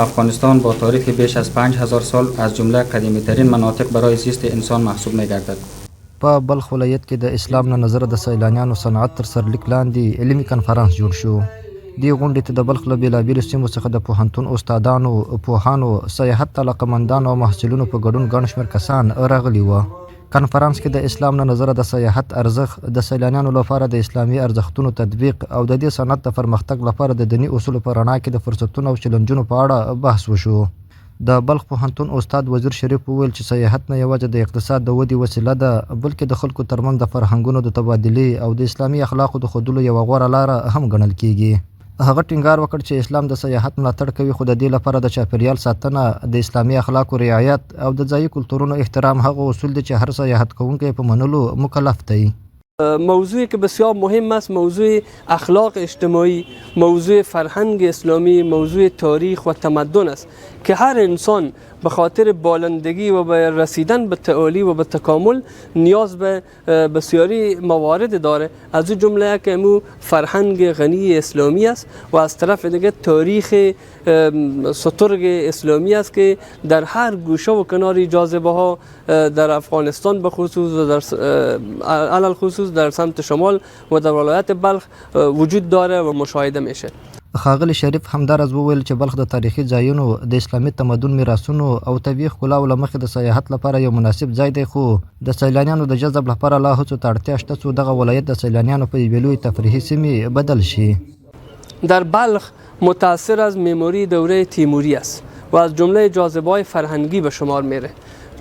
افغانستان با تاریخ بیش از 5000 سال از جمله قدیمی ترین مناطق برای زیست انسان محسوب می گردد. په بلخ ولایت کې د اسلام نه نظر د سیلانیانو صنعت تر سرلیک لاندې علمي کنفرانس جوړ شو. دې غونډې ته د بلخ له بېلابېلو سیمو څخه د پوهنتون استادانو، پوهانو، سیاحت ته علاقه‌مندانو او محصلینو په ګډون ګڼ شمېر کسان راغلي وو. کنفرانس کې د اسلام نه نظره د سیاحت ارزښت، د سیلانیانو لپاره د اسلامي ارزښتونو تطبیق او د دې صنعت د پرمختګ لپاره د دیني اصولو په رڼا کې د فرصتونو او چیلنجونو په اړه بحث وشو. د بلخ پوهنتون استاد وزیر شریف وویل چې سیاحت نه یوازې د اقتصاد د ودې وسیله ده، بلکې د خلکو ترمنځ د فرهنګونو د تبادلې او د اسلامي اخلاقو د ښودلو یوه غوره لاره هم ګڼل کیږي. هغه ټینګار وکړ چې اسلام د سیاحت ملاتړ کوي، خو د دې لپاره د چاپیریال ساتنه، د اسلامي اخلاقو رعایت او د ځایي کلتورونو احترام هغه اصول دي چې هر سیاحت کوونکی په منلو مکلف دی. موضوعی که بسیار مهم است موضوع اخلاق اجتماعی، موضوع فرهنگ اسلامی، موضوع تاریخ و تمدن است که هر انسان به خاطر بالندگی و به رسیدن به تعالی و به تکامل نیاز به بسیاری موارد داره. از اون جمله که امو فرهنگ غنی اسلامی است و از طرف دیگه تاریخ سترگ اسلامی است که در هر گوشه و کنار جاذبه ها در افغانستان به خصوص و در علل خصوص در سمت شمال و در ولایت بلخ وجود داره و مشاهده میشه. ښاغلي شریف همدارز وویل چې بلخ د تاریخي ځایونو، د اسلامي تمدن میراثونو او طبیعي ښکلاو له مخې د سیاحت لپاره یو مناسب ځای دی، خو د سیلانیانو د جذب لپاره لا هڅو ته اړتیا شته څو دغه ولایت د سیلانیانو په یوې لویې تفریحي سیمې بدل شي. در بلخ متأثر از معماری دوره تیموری است و از جمله جاذبه‌های فرهنگی به شمار میره.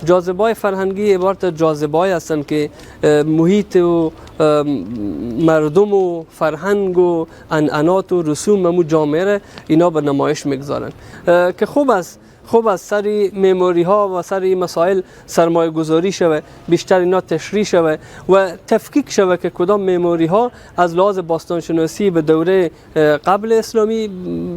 جاذبه‌های فرهنگی عبارت از جاذبه‌هایی هستند که محیط و مردم و فرهنگ و عنعنات و رسوم مو جامعه اینا به نمایش میگذارن که خوب از سری معماری ها و سری مسائل سرمایه گذاری شوه، بیشتر اینا تشریح شوه و تفکیک شوه که کدام معماری ها از لحاظ باستانشناسی به دوره قبل اسلامی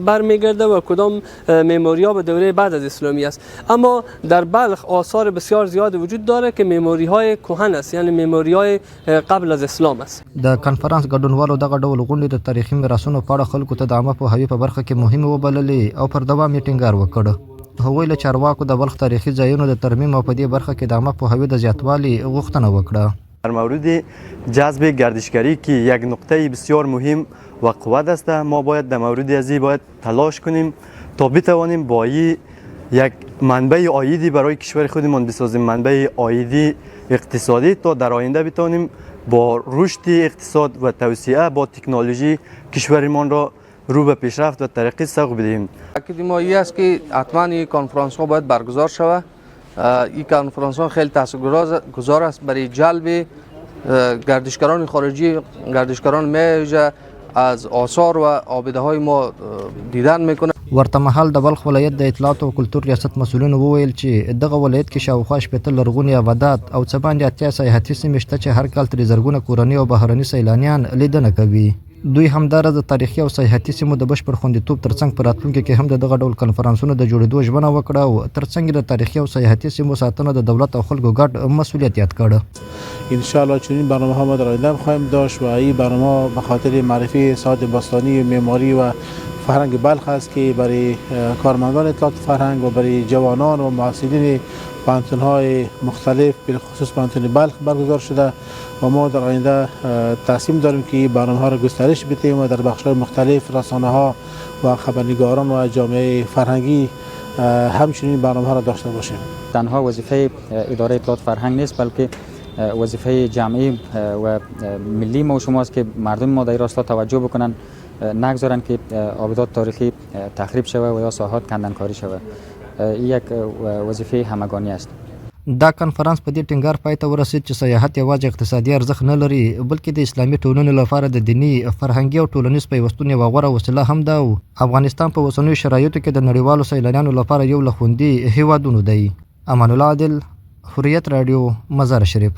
برمیگرده و کدام معماری ها به دوره بعد از اسلامی است. اما در بلخ آثار بسیار زیاد وجود داره که معماری های کهن است، یعنی معماری های قبل از اسلام است. د کنفرانس ګډونوالو دغه ډول غونډې د تاریخي میراثونو په اړه خلکو ته د عامه پوهاوي په برخه کې مهمې وبللې او پر دوام یې ټینګار وکړ. هغوی له چارواکو د بلخ تاریخي ځایونو د ترمیم او په دې برخه کې د عامه پوهاوي د زیاتوالي غوښتنه وکړه. در مورد جذب گردشگری که یک نقطه بسیار مهم و قوت است، ما باید در مورد ازی باید تلاش کنیم تا بتوانیم با یک منبع عایدی برای کشور خودمان بسازیم، منبع عایدی اقتصادی تا در آینده بتوانیم با رشد اقتصاد و توسعه با تکنولوژی کشورمان را رو به پیشرفت و ترقی سوق بدهیم. اکادمی است که حتما این کنفرانس ها باید برگزار شود. این کنفرانس ها خیلی تاثیرگذار است برای جلب گردشگران خارجی. گردشگران میجه از آثار و آبده های ما دیدن میکنه. ورته مهال د بلخ ولایت د اطلاعات او کلتور ریاست مسؤلینو وویل چې دغه ولایت کې شاوخوا شپېته لرغوني آبادات او څه باندې اتیا سیاحتي سیمې شته چې هر کال ترې زرګونه کورني او بهرني سیلانیان لیدنه کوي. دوی همدارس د تاریخي او سیاحتي سیمو د بشپړ خوندیتوب ترڅنګ په راتلونکي کې هم د دغه ډول کنفرانسونو د جوړېدو ژمنه وکړه او ترڅنګ د تاریخي او سیاحتي سیمو ساتنه د دولت او خلکو ګډ مسئولیت یاد کړ. ان شاء الله چنین برنامه ها ما در آینده خواهیم داشت و این برنامه به خاطر معرفی ساعت باستانی، معماری و فرهنگ بلخ است که برای کارمندان اطلاعات فرهنگ و برای جوانان و محصلین پانتون‌های مختلف به خصوص پانتون بلخ برگزار شده و ما در آینده تصمیم داریم که برنامه‌ها را گسترش بدیم و در بخش‌های مختلف رسانه‌ها و خبرنگاران و جامعه فرهنگی همچنین برنامه‌ها را داشته باشیم. تنها وظیفه اداره اطلاعات فرهنگ نیست، بلکه وظیفه جمعی و ملی ما و شماست که مردم ما در این راستا توجه بکنن، نگذارن که آبادات تاریخی تخریب شوه و یا ساحات کندنکاری شوه. این یک وظیفه همگانی است. دا کنفرانس په دې ټینګار پای ته ورسید چې سیاحت یوازې اقتصادي ارزښت نه لري، بلکې د اسلامي ټولنې لپاره د دیني، فرهنګي او ټولنیز پیوستون یوه غوره وسیله هم ده او افغانستان په اوسنیو شرایطو کې د نړیوالو سیلانیانو لپاره یو له خوندي هیوادونو دی. امان الله عادل، حریت رادیو، مزار شریف.